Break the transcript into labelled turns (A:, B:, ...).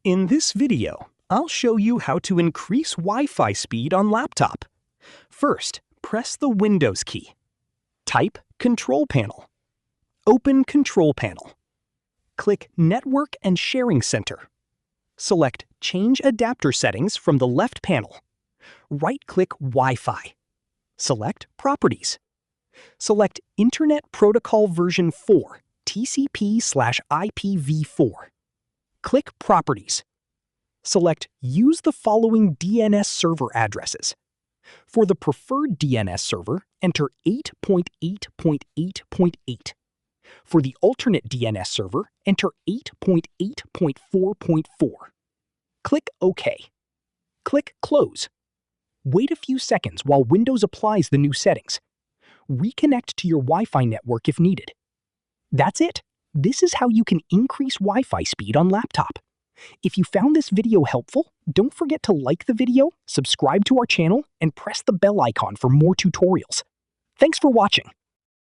A: In this video, I'll show you how to increase Wi-Fi speed on laptop. First, press the Windows key. Type Control Panel. Open Control Panel. Click Network and Sharing Center. Select Change Adapter Settings from the left panel. Right-click Wi-Fi. Select Properties. Select Internet Protocol version 4, TCP/IPv4. Click Properties. Select Use the following DNS server addresses. For the preferred DNS server, enter 8.8.8.8. For the alternate DNS server, enter 8.8.4.4. Click OK. Click Close. Wait a few seconds while Windows applies the new settings. Reconnect to your Wi-Fi network if needed. That's it. This is how you can increase Wi-Fi speed on laptop. If you found this video helpful, don't forget to like the video, subscribe to our channel, and press the bell icon for more tutorials. Thanks for watching.